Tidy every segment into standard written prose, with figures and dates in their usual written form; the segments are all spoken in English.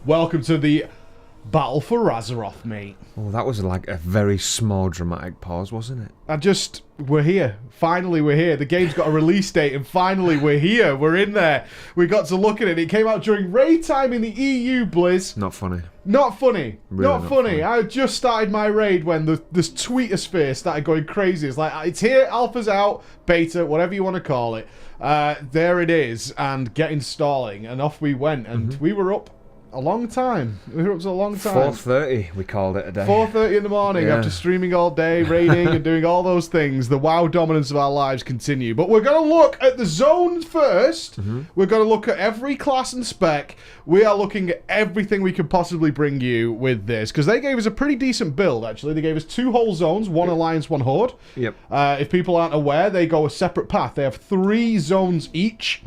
Welcome to the Battle for Azeroth, mate. Oh, that was like a very small dramatic pause, wasn't it? We're here. Finally, we're here. The game's got a release date, and finally, we're here. We're in there. We got to look at it. It came out during raid time in the EU, Blizz. Not funny. Not funny. Really not funny. I just started my raid when this tweetosphere started going crazy. It's like, it's here, alpha's out, beta, whatever you want to call it. There it is, and get installing, and off we went, and we were up a long time. We were up to a long time. 4:30, we called it a day. 4:30 in the morning after streaming all day, raiding and doing all those things. The WoW dominance of our lives continue. But we're going to look at the zones first. We're going to look at every class and spec. We are looking at everything we could possibly bring you with this, because they gave us a pretty decent build, actually. They gave us 2 whole zones, 1 Alliance, 1 Horde. Yep. If people aren't aware, they go a separate path. They have 3 zones each.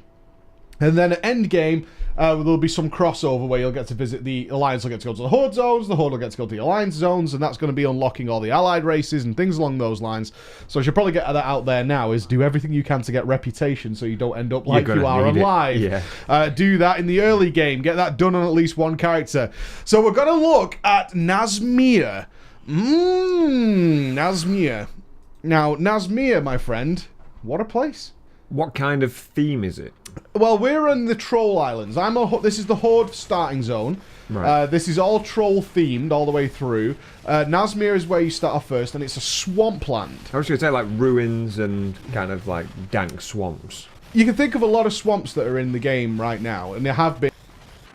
And then at endgame, there'll be some crossover where you'll get to visit the Alliance will get to go to the Horde zones, the Horde will get to go to the Alliance zones, and that's going to be unlocking all the allied races and things along those lines. So I should probably get that out there now, is do everything you can to get reputation so you don't end up like you are on live. Yeah. Do that in the early game. Get that done on at least 1 character. So we're going to look at Nazmir. Nazmir. Now, Nazmir, my friend, what a place. What kind of theme is it? Well, we're in the Troll Islands. This is the Horde starting zone. Right. This is all troll themed all the way through. Nazmir is where you start off first, and it's a swampland. I was going to say like ruins and kind of like dank swamps. You can think of a lot of swamps that are in the game right now, and they have been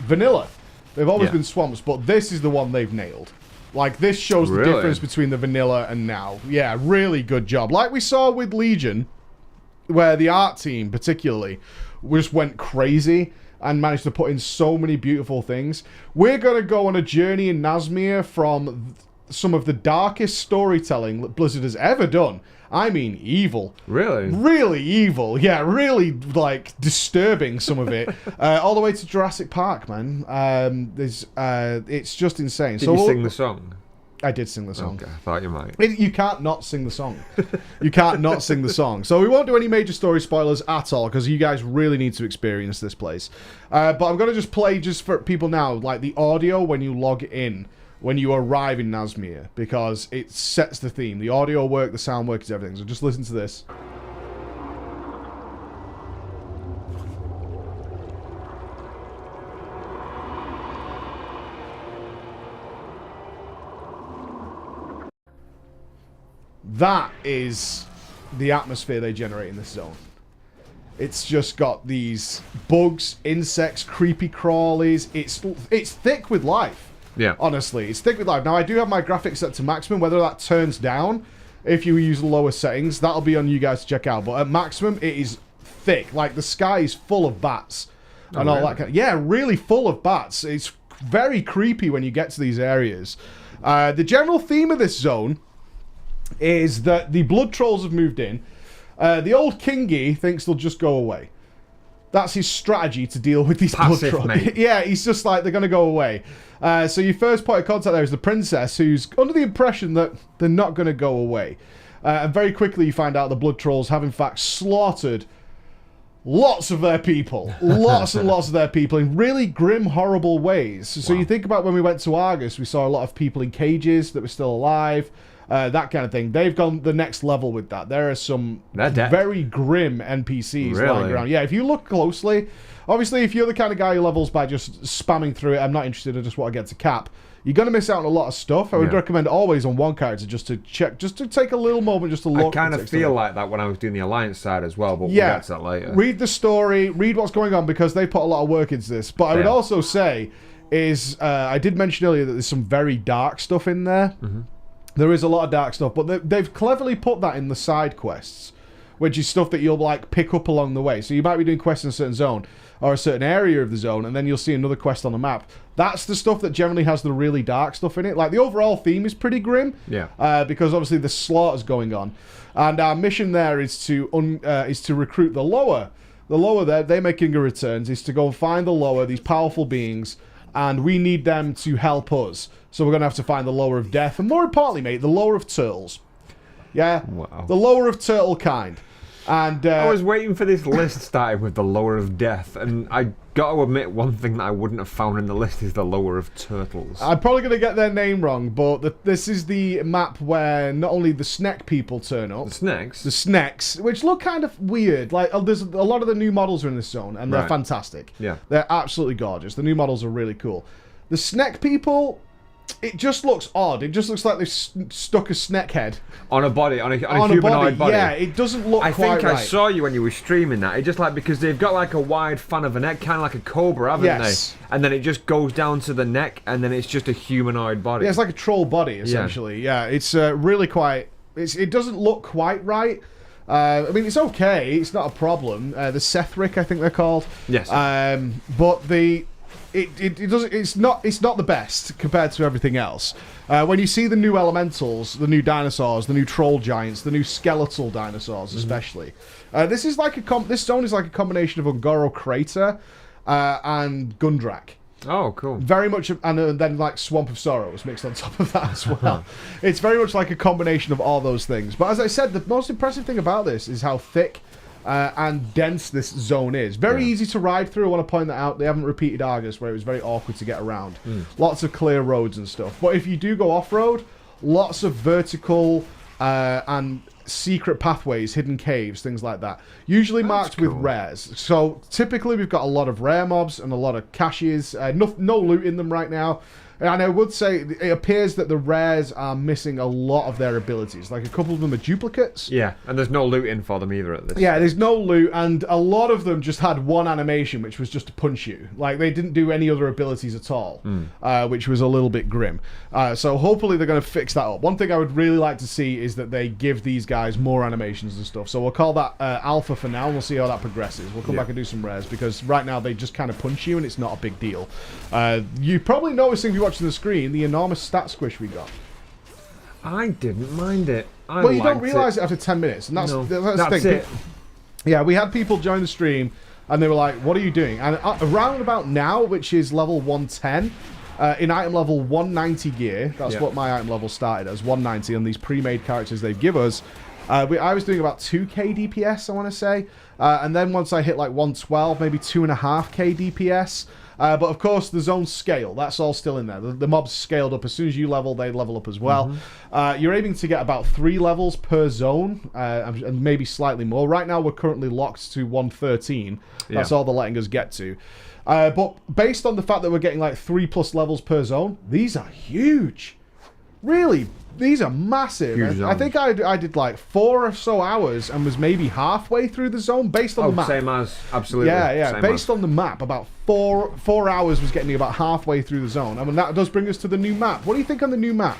vanilla. They've always been swamps, but this is the one they've nailed. Like, this shows the difference between the vanilla and now. Yeah, really good job. Like we saw with Legion, where the art team particularly just went crazy and managed to put in so many beautiful things. We're going to go on a journey in Nazmir from some of the darkest storytelling that Blizzard has ever done. I mean, evil. Really? Really evil. Yeah, really, like, disturbing, some of it. All the way to Jurassic Park, man. It's just insane. Did you sing the song? I did sing the song. Okay, I thought you might. You can't not sing the song. You can't not sing the song. So we won't do any major story spoilers at all, because you guys really need to experience this place. But I'm going to just play, just for people now, like the audio when you log in, when you arrive in Nazmir, because it sets the theme. The audio work, the sound work is everything. So just listen to this. That is the atmosphere they generate in this zone. It's just got these bugs, insects, creepy crawlies. It's thick with life. Yeah. Honestly, it's thick with life. Now, I do have my graphics set to maximum. Whether that turns down if you use lower settings, that'll be on you guys to check out. But at maximum, it is thick. Like, the sky is full of bats and all that kind of... Yeah, really full of bats. It's very creepy when you get to these areas. The general theme of this zone is that the blood trolls have moved in. The old Kingy thinks they'll just go away. That's his strategy to deal with these blood trolls. Yeah, he's just like, they're going to go away. So your first point of contact there is the princess, who's under the impression that they're not going to go away. And very quickly you find out the blood trolls have in fact slaughtered lots of their people. Lots and lots of their people in really grim, horrible ways. So you think about when we went to Argus, we saw a lot of people in cages that were still alive. That kind of thing. They've gone the next level with that. There are some very grim NPCs lying around. Yeah, if you look closely, obviously if you're the kind of guy who levels by just spamming through it, I'm not interested, I just want to get to cap, you're going to miss out on a lot of stuff. I would recommend always on 1 character just to check, just to take a little moment just to look. I kind of feel like that when I was doing the Alliance side as well, but we'll get to that later. Read the story, read what's going on, because they put a lot of work into this. But I would also say is, I did mention earlier that there's some very dark stuff in there. There is a lot of dark stuff, but they've cleverly put that in the side quests, which is stuff that you'll like pick up along the way. So you might be doing quests in a certain zone or a certain area of the zone, and then you'll see another quest on the map. That's the stuff that generally has the really dark stuff in it. Like, the overall theme is pretty grim, because obviously the slaughter's going on, and our mission there is to recruit the lower. The lower they're making a return, is to go and find the lower, these powerful beings, and we need them to help us. So we're going to have to find the lower of death. And more importantly, mate, the lower of turtles. Yeah? Wow. The lower of turtle kind. And I was waiting for this list starting with the Lower of Death, and I got to admit one thing that I wouldn't have found in the list is the Lower of Turtles. I'm probably going to get their name wrong, but this is the map where not only the Sneck people turn up. The Snecks? The Snecks, which look kind of weird. Like, there's a lot of the new models are in this zone, and they're fantastic. Yeah. They're absolutely gorgeous. The new models are really cool. The Sneck people... It just looks odd. It just looks like they've stuck a Sneck head on a body, on a humanoid body. Yeah, it doesn't look quite right. I saw you when you were streaming that. It's just like, because they've got like a wide fan of a neck, kind of like a cobra, haven't they? And then it just goes down to the neck, and then it's just a humanoid body. Yeah, it's like a troll body, essentially. Yeah, it's really quite... It doesn't look quite right. I mean, it's okay. It's not a problem. The Sethric, I think they're called. Yes. But the... It doesn't. It's not the best compared to everything else. When you see the new elementals, the new dinosaurs, the new troll giants, the new skeletal dinosaurs, especially, this is like this zone is like a combination of Ungoro Crater and Gundrak. Oh, cool. Very much, and then like Swamp of Sorrows mixed on top of that as well. It's very much like a combination of all those things. But as I said, the most impressive thing about this is how thick and dense this zone is. Very easy to ride through. I want to point that out. They haven't repeated Argus, where it was very awkward to get around. Lots of clear roads and stuff. But if you do go off-road, lots of vertical and secret pathways, hidden caves, things like that. Usually marked with rares. So typically we've got a lot of rare mobs and a lot of caches. No loot in them right now. And I would say it appears that the rares are missing a lot of their abilities. Like, a couple of them are duplicates. Yeah, and there's no loot in for them either at this. Yeah, there's no loot, and a lot of them just had one animation, which was just to punch you. Like, they didn't do any other abilities at all, which was a little bit grim. So hopefully they're going to fix that up. One thing I would really like to see is that they give these guys more animations and stuff. So we'll call that alpha for now, and we'll see how that progresses. We'll come back and do some rares, because right now they just kind of punch you, and it's not a big deal. You probably noticed if you're watching the screen the enormous stat squish we got. I didn't mind it. Well, you don't realise it after 10 minutes, and that's the thing. It. Yeah, we had people join the stream, and they were like, what are you doing? And around about now, which is level 110, in item level 190 gear, that's what my item level started as, 190, on these pre-made characters they give us. I was doing about 2k DPS, I want to say. And then once I hit like 112, maybe 2.5k DPS. But of course, the zones scale. That's all still in there. The mobs scaled up. As soon as you level, they level up as well. You're aiming to get about 3 levels per zone, and maybe slightly more. Right now, we're currently locked to 113. That's all they're letting us get to. But based on the fact that we're getting like 3+ levels per zone, these are huge. Really, these are massive. I think I did like 4 or so hours and was maybe halfway through the zone based on the map. Same as, absolutely. Yeah. Based on the map, about 4 hours was getting me about halfway through the zone. I mean, that does bring us to the new map. What do you think on the new map?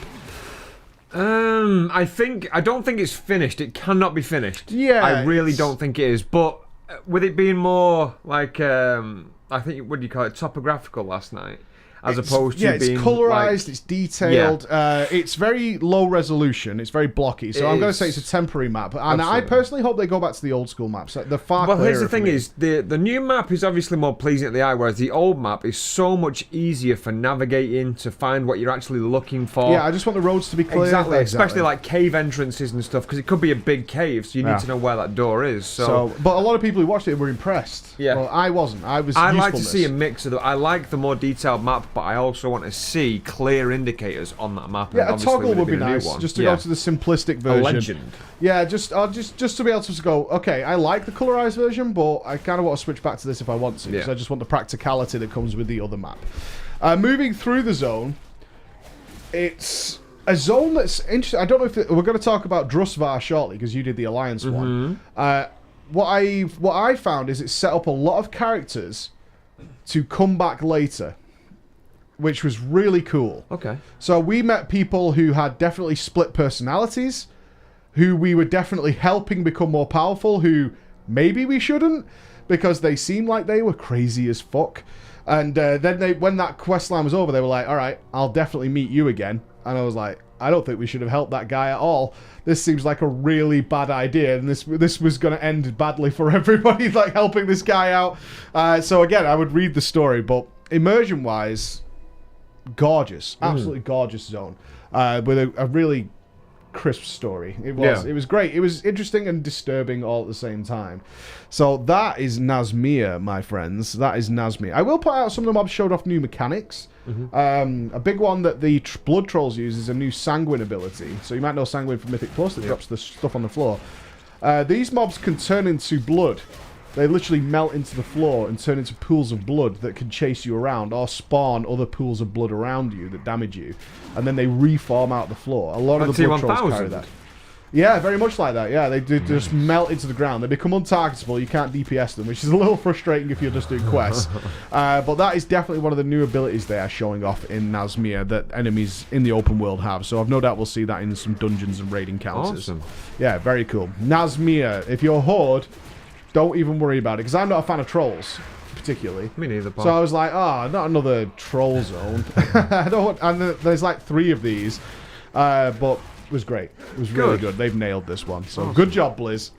I don't think it's finished. It cannot be finished. Yeah. I really don't think it is. But with it being more like, I think, what do you call it, topographical last night? As opposed to being... it's colorized, like, it's detailed, it's very low resolution, it's very blocky, so I'm going to say it's a temporary map. And absolutely. I personally hope they go back to the old school maps. They're far clearer. Well, here's the thing is, the new map is obviously more pleasing at the eye, whereas the old map is so much easier for navigating, to find what you're actually looking for. Yeah, I just want the roads to be clear. Exactly. Especially like cave entrances and stuff, because it could be a big cave, so you need to know where that door is. But a lot of people who watched it were impressed. Yeah. Well, I wasn't. I'd like to see a mix of I like the more detailed map, but I also want to see clear indicators on that map. Yeah, a toggle would be nice, just to go to the simplistic version. A legend. Yeah, just to be able to go, okay, I like the colorized version, but I kind of want to switch back to this if I want to, because I just want the practicality that comes with the other map. Moving through the zone, it's a zone that's interesting. I don't know if we're going to talk about Drusvar shortly, because you did the Alliance one. What I found is it's set up a lot of characters to come back later, which was really cool. Okay. So we met people who had definitely split personalities, who we were definitely helping become more powerful, who maybe we shouldn't, because they seemed like they were crazy as fuck. And then when that quest line was over, they were like, all right, I'll definitely meet you again. And I was like, I don't think we should have helped that guy at all. This seems like a really bad idea, and this was going to end badly for everybody, like helping this guy out. So again, I would read the story, but immersion-wise, gorgeous, absolutely gorgeous zone, with a really crisp story. It was. Yeah. It was great. It was interesting and disturbing all at the same time. So that is Nazmir, my friends. That is Nazmir. I will point out some of the mobs showed off new mechanics. A big one that the Blood Trolls use is a new Sanguine ability. So you might know Sanguine from Mythic Plus that drops the stuff on the floor. These mobs can turn into blood. They literally melt into the floor and turn into pools of blood that can chase you around or spawn other pools of blood around you that damage you. And then they reform out the floor. A lot of the Blood Trolls carry that. Yeah, very much like that. Yeah, they do just melt into the ground. They become untargetable. You can't DPS them, which is a little frustrating if you're just doing quests. But that is definitely one of the new abilities they are showing off in Nazmir that enemies in the open world have. So I've no doubt we'll see that in some dungeons and raid encounters. Awesome. Yeah, very cool. Nazmir, if you're Horde, don't even worry about it, because I'm not a fan of trolls, particularly. Me neither, Paul. So I was like, not another troll zone. I don't. And there's like 3 of these, but it was great. It was really good. They've nailed this one. So good job, Blizz.